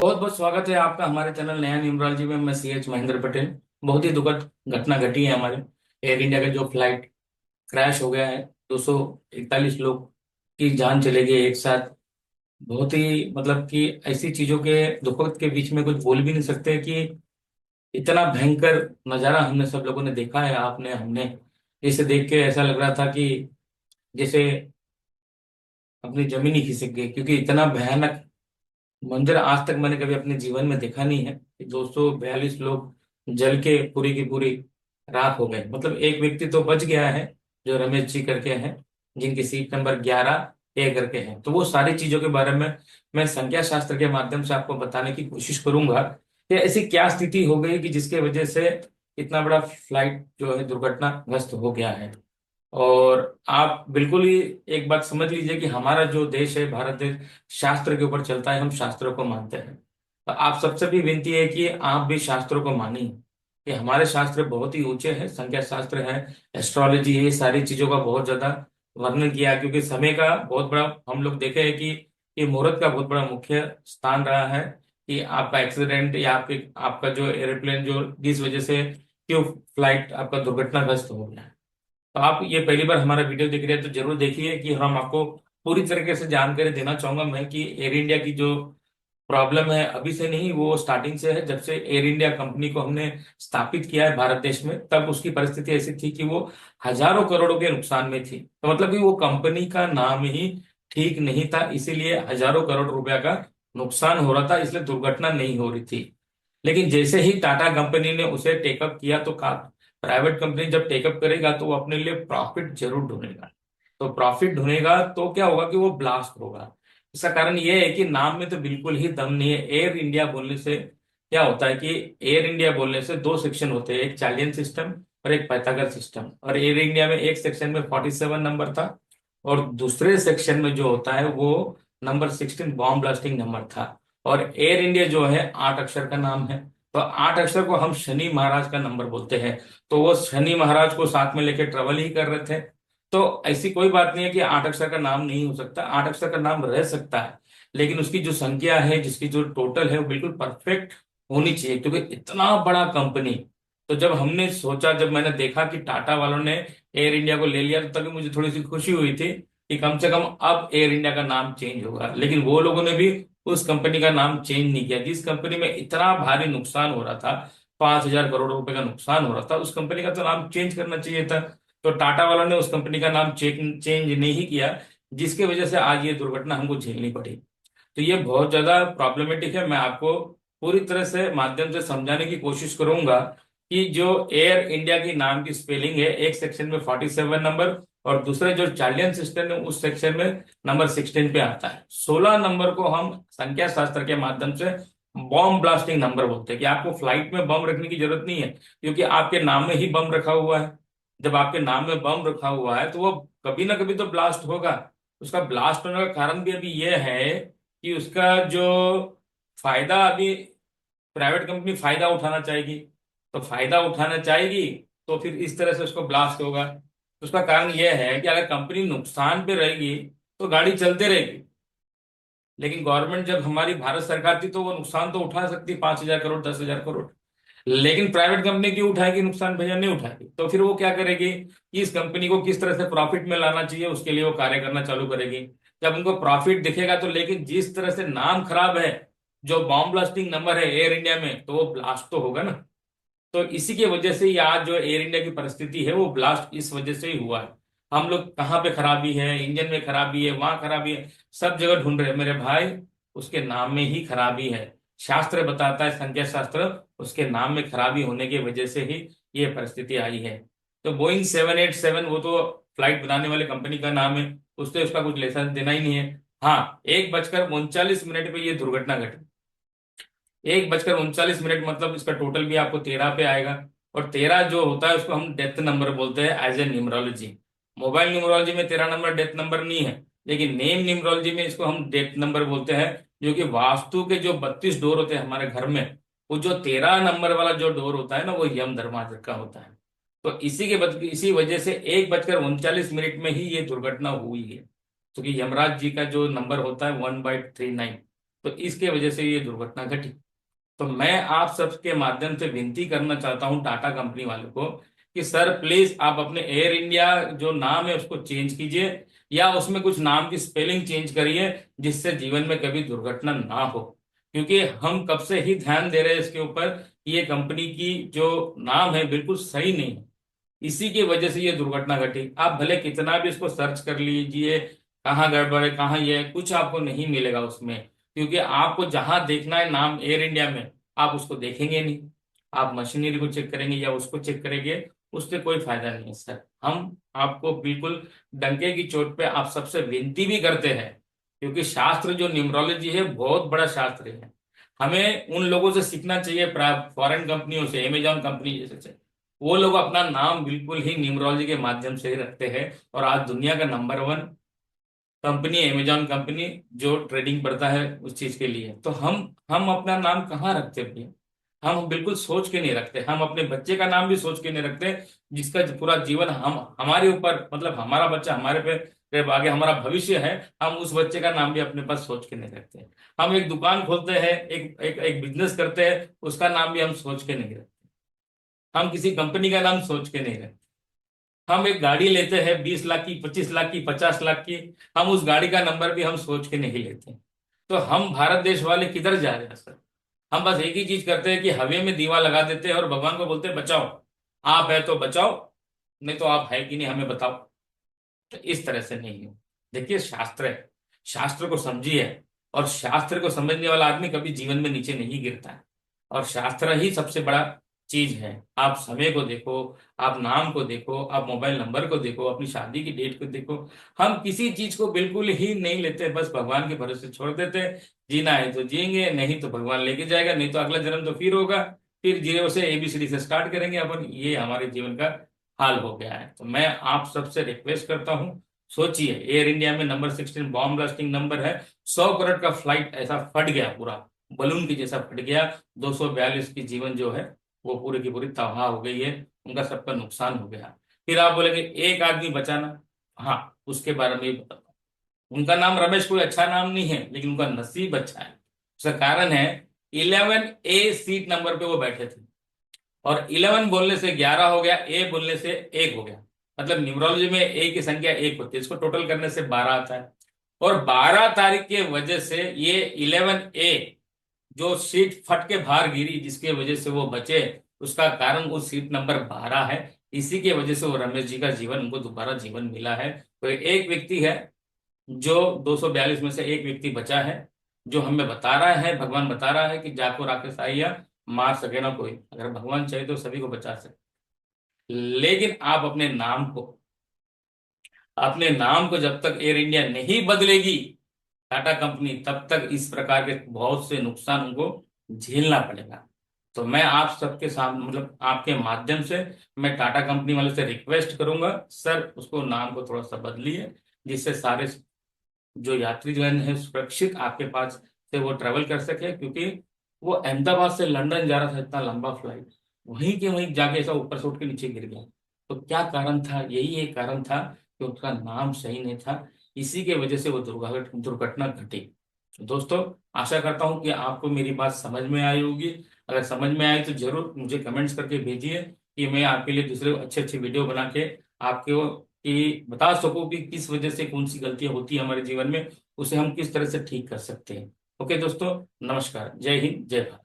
बहुत बहुत स्वागत है आपका हमारे चैनल नया न्यूमरोलॉजी में। मैं सी एच महेंद्र पटेल। बहुत ही दुखद घटना घटी है हमारे एयर इंडिया का, जो फ्लाइट क्रैश हो गया है। 241 लोग की जान चले गई एक साथ। बहुत ही मतलब कि ऐसी चीजों के दुखद के बीच में कुछ बोल भी नहीं सकते कि इतना भयंकर नजारा हमने सब लोगों ने देखा है। आपने हमने इसे देख के ऐसा लग रहा था कि जैसे अपनी जमीन ही खिसक गई, क्योंकि इतना भयानक मंजर आज तक मैंने कभी अपने जीवन में देखा नहीं है कि 242 लोग जल के पूरी की पूरी राख हो गए। मतलब एक व्यक्ति तो बच गया है, जो रमेश जी करके हैं, जिनकी सीट नंबर 11A करके है। तो वो सारी चीजों के बारे में मैं संख्या शास्त्र के माध्यम से आपको बताने की कोशिश करूंगा कि ऐसी क्या स्थिति हो गई कि जिसके वजह से इतना बड़ा फ्लाइट जो है दुर्घटनाग्रस्त हो गया है। और आप बिल्कुल ही एक बात समझ लीजिए कि हमारा जो देश है, भारत देश, शास्त्र के ऊपर चलता है। हम शास्त्रों को मानते हैं। तो आप सबसे भी विनती है कि आप भी शास्त्रों को मानिए कि हमारे शास्त्र बहुत ही ऊंचे हैं। संख्या शास्त्र है, एस्ट्रोलॉजी है, ये सारी चीजों का बहुत ज्यादा वर्णन किया है, क्योंकि समय का बहुत बड़ा हम लोग देखे हैं कि ये मुहूर्त का बहुत बड़ा मुख्य स्थान रहा है कि आपका एक्सीडेंट या आपके आपका जो एरोप्लेन जो जिस वजह से क्यों फ्लाइट आपका दुर्घटनाग्रस्त हो गया है। तो आप ये पहली बार हमारा वीडियो देख रहे हैं तो जरूर देखिए कि हम आपको पूरी तरीके से जानकारी देना चाहूंगा मैं कि एयर इंडिया की जो प्रॉब्लम है अभी से नहीं, वो स्टार्टिंग से है। जब से एयर इंडिया कंपनी को हमने स्थापित किया है भारत देश में, तब उसकी परिस्थिति ऐसी थी कि वो हजारों करोड़ों के नुकसान में थी। तो मतलब कि वो कंपनी का नाम ही ठीक नहीं था, इसीलिए हजारों करोड़ रुपया का नुकसान हो रहा था, इसलिए दुर्घटना नहीं हो रही थी। लेकिन जैसे ही टाटा कंपनी ने उसे टेकअप किया, तो प्राइवेट कंपनी जब टेकअप करेगा तो वो अपने लिए प्रॉफिट जरूर ढूंढेगा। तो प्रॉफिट ढूंढेगा तो क्या होगा कि वो ब्लास्ट होगा। इसका कारण ये है कि नाम में तो बिल्कुल ही दम नहीं है। एयर इंडिया बोलने से क्या होता है कि एयर इंडिया बोलने से दो सेक्शन होते हैं, एक चालियन सिस्टम और एक पाइथागोरस सिस्टम। और एयर इंडिया में एक सेक्शन में 47 नंबर था, और दूसरे सेक्शन में जो होता है वो नंबर 16 बॉम्ब ब्लास्टिंग नंबर था। और एयर इंडिया जो है 8 अक्षर का नाम है। तो 8 अक्षर को हम शनि महाराज का नंबर बोलते हैं। तो वो शनि महाराज को साथ में लेके ट्रेवल ही कर रहे थे। तो ऐसी कोई बात नहीं है कि 8 अक्षर का नाम नहीं हो सकता, 8 अक्षर का नाम रह सकता है। लेकिन उसकी जो संख्या है, जिसकी जो टोटल है, वो बिल्कुल परफेक्ट होनी चाहिए, क्योंकि इतना बड़ा कंपनी। तो जब हमने सोचा, जब मैंने देखा कि टाटा वालों ने एयर इंडिया को ले लिया, तो तभी मुझे थोड़ी सी खुशी हुई थी कि कम से कम अब एयर इंडिया का नाम चेंज होगा। लेकिन वो लोगों ने भी उस कंपनी का नाम चेंज नहीं किया। जिस कंपनी में इतना भारी नुकसान हो रहा था, 5,000 करोड़ रुपए का नुकसान हो रहा था, उस कंपनी का तो नाम चेंज करना चाहिए था। तो टाटा वालों ने उस कंपनी का नाम चेंज नहीं किया, जिसकी वजह से आज ये दुर्घटना हमको झेलनी पड़ी। तो ये बहुत ज्यादा प्रॉब्लमेटिक है। मैं आपको पूरी तरह से माध्यम से समझाने की कोशिश करूंगा कि जो एयर इंडिया की नाम की स्पेलिंग है, एक सेक्शन में 47 नंबर और दूसरे जो चार्लियन सिस्टम है उस सेक्शन में नंबर 16 पे आता है। 16 नंबर को हम संख्या शास्त्र के माध्यम से बॉम्ब ब्लास्टिंग नंबर बोलते हैं कि आपको फ्लाइट में बम रखने की जरूरत नहीं है, क्योंकि आपके नाम में ही बम रखा हुआ है। जब आपके नाम में बम रखा हुआ है तो वो कभी ना कभी तो ब्लास्ट होगा। उसका ब्लास्ट होने का कारण भी अभी यह है कि उसका जो फायदा अभी प्राइवेट कंपनी फायदा उठाना चाहेगी। तो फायदा उठाना चाहेगी तो फिर इस तरह से उसको ब्लास्ट होगा। तो उसका कारण यह है कि अगर कंपनी नुकसान पे रहेगी तो गाड़ी चलते रहेगी। लेकिन गवर्नमेंट जब हमारी भारत सरकार थी तो वो नुकसान तो उठा सकती, 5,000 करोड़, 10,000 करोड़। लेकिन प्राइवेट कंपनी क्यों उठाएगी नुकसान? भैया नहीं उठाएगी। तो फिर वो क्या करेगी कि इस कंपनी को किस तरह से प्रॉफिट में लाना चाहिए, उसके लिए वो कार्य करना चालू करेगी। जब उनको प्रॉफिट दिखेगा तो, लेकिन जिस तरह से नाम खराब है, जो बॉम्ब ब्लास्टिंग नंबर है एयर इंडिया में, तो वो ब्लास्ट तो होगा ना। तो इसी की वजह से ही आज जो एयर इंडिया की परिस्थिति है वो ब्लास्ट इस वजह से ही हुआ है। हम लोग कहाँ पे खराबी है, इंजन में खराबी है, वहां खराबी है, सब जगह ढूंढ रहे हैं मेरे भाई। उसके नाम में ही खराबी है। शास्त्र बताता है, संख्या शास्त्र, उसके नाम में खराबी होने की वजह से ही ये परिस्थिति आई है। तो बोइंग 787 वो तो फ्लाइट बनाने वाले कंपनी का नाम है, उससे उसका कुछ लेसन देना ही नहीं है। हाँ, 1:39 पे ये दुर्घटना घटी। 1:39 मतलब इसका टोटल भी आपको 13 पे आएगा। और 13 जो होता है उसको हम डेथ नंबर बोलते हैं as a numerology. Mobile numerology में 13 नंबर डेथ नंबर नहीं है, लेकिन नेम न्यूमरोलॉजी में इसको हम डेथ नंबर बोलते हैं। जो कि वास्तु के जो 32 डोर होते हैं हमारे घर में, वो जो 13 नंबर वाला जो डोर होता है ना, वो यम दरवाजे का होता है। तो इसी वजह से 1:39 में ही ये दुर्घटना हुई है। क्योंकि यमराज जी का जो नंबर होता है 1/39। तो इसके वजह से ये दुर्घटना घटी। तो मैं आप सबके माध्यम से विनती करना चाहता हूं टाटा कंपनी वालों को कि सर प्लीज आप अपने एयर इंडिया जो नाम है उसको चेंज कीजिए, या उसमें कुछ नाम की स्पेलिंग चेंज करिए, जिससे जीवन में कभी दुर्घटना ना हो। क्योंकि हम कब से ही ध्यान दे रहे हैं इसके ऊपर कि ये कंपनी की जो नाम है बिल्कुल सही नहीं है। इसी की वजह से ये दुर्घटना घटी। आप भले कितना भी इसको सर्च कर लीजिए, कहाँ गड़बड़ है कहाँ ये है, कुछ आपको नहीं मिलेगा उसमें। क्योंकि आपको जहां देखना है नाम एयर इंडिया में, आप उसको देखेंगे नहीं। आप मशीनरी को चेक करेंगे या उसको चेक करेंगे, उससे कोई फायदा नहीं है सर। हम आपको बिल्कुल डंके की चोट पे आप सबसे विनती भी करते हैं, क्योंकि शास्त्र जो न्यूमरोलॉजी है बहुत बड़ा शास्त्र है। हमें उन लोगों से सीखना चाहिए, फॉरेन कंपनियों से, अमेजॉन कंपनी जैसे से। वो लोग अपना नाम बिल्कुल ही न्यूमरोलॉजी के माध्यम से ही रखते हैं, और आज दुनिया का number one company Amazon company जो ट्रेडिंग करता है उस चीज के लिए। तो हम अपना नाम कहाँ रखते भैया? हम बिल्कुल सोच के नहीं रखते। हम अपने बच्चे का नाम भी सोच के नहीं रखते, जिसका पूरा जीवन हम हमारे ऊपर, मतलब हमारा बच्चा हमारे पे आगे हमारा भविष्य है, हम उस बच्चे का नाम भी अपने पास सोच के नहीं रखते। हम एक दुकान खोलते हैं, एक बिजनेस करते हैं, उसका नाम भी हम सोच के नहीं रखते। हम किसी कंपनी का नाम सोच के नहीं रखते। हम एक गाड़ी लेते हैं 20 लाख की, 25 लाख की, 50 लाख की, हम उस गाड़ी का नंबर भी हम सोच के नहीं लेते। तो हम भारत देश वाले किधर जा रहे हैं सर? हम बस एक ही चीज करते हैं कि हवा में दीवा लगा देते हैं और भगवान को बोलते हैं बचाओ। आप है तो बचाओ, नहीं तो आप है कि नहीं हमें बताओ। तो इस तरह से नहीं है। देखिए शास्त्र है, शास्त्र को समझिए। और शास्त्र को समझने वाला आदमी कभी जीवन में नीचे नहीं गिरता है। और शास्त्र ही सबसे बड़ा चीज है। आप समय को देखो, आप नाम को देखो, आप मोबाइल नंबर को देखो, अपनी शादी की डेट को देखो। हम किसी चीज को बिल्कुल ही नहीं लेते, बस भगवान के भरोसे छोड़ देते हैं। जीना है तो जिएंगे, नहीं तो भगवान लेके जाएगा, नहीं तो अगला जन्म तो फिर होगा। फिर जीरो से एबीसीडी से स्टार्ट करेंगे अपन। ये हमारे जीवन का हाल हो गया है। तो मैं आप सबसे रिक्वेस्ट करता हूँ, सोचिए एयर इंडिया में नंबर 16 बॉम्ब ब्लास्टिंग नंबर है। 100 करोड़ का फ्लाइट ऐसा फट गया, पूरा बलून की जैसा फट गया। 242 की जीवन जो है वो पूरी की पूरी तबाह हो गई है, उनका सबका नुकसान हो गया। फिर आप बोलेंगे एक आदमी बचाना, हाँ उसके बारे में भी बताता हूँ। उनका नाम रमेश कोई अच्छा नाम नहीं है, लेकिन उनका नसीब अच्छा है। उसका कारण है 11A सीट नंबर पे वो बैठे थे, और 11 बोलने से 11 हो गया, ए बोलने से 1 हो गया। मतलब न्यूमरोलॉजी में ए की संख्या 1 होती है, इसको टोटल करने से 12 आता है। और 12 तारीख के वजह से ये 11A जो सीट फट के बाहर गिरी, जिसके वजह से वो बचे, उसका कारण वो सीट नंबर 12 है। इसी के वजह से वो रमेश जी का जीवन, उनको दोबारा जीवन मिला है। तो एक व्यक्ति है जो 242 में से एक व्यक्ति बचा है, जो हमें बता रहा है, भगवान बता रहा है कि जाको राकेश आइया, मार सके ना कोई। अगर भगवान चाहे तो सभी को बचा सकते। लेकिन आप अपने नाम को जब तक एयर इंडिया नहीं बदलेगी, टाटा कंपनी, तब तक इस प्रकार के बहुत से नुकसान उनको झेलना पड़ेगा। तो मैं आप सबके सामने, मतलब आपके माध्यम से, मैं टाटा कंपनी वालों से रिक्वेस्ट करूंगा, सर उसको नाम को थोड़ा सा बदलिए, जिससे सारे जो यात्रीगण है सुरक्षित आपके पास से वो ट्रेवल कर सके। क्योंकि वो अहमदाबाद से लंदन जा रहा था, इतना लंबा फ्लाइट, वहीं के वहीं जाके ऐसा ऊपर से उठ के नीचे गिर गया। तो क्या कारण था? यही एक कारण था कि उसका नाम सही नहीं था। इसी के वजह से वो दुर्घटना घटी। तो दोस्तों, आशा करता हूँ कि आपको मेरी बात समझ में आई होगी। अगर समझ में आई तो जरूर मुझे कमेंट्स करके भेजिए, कि मैं आपके लिए दूसरे अच्छे अच्छे वीडियो बना के आपके कि बता सको कि किस वजह से कौन सी गलतियां होती है हमारे जीवन में, उसे हम किस तरह से ठीक कर सकते हैं। ओके दोस्तों, नमस्कार, जय हिंद, जय भारत।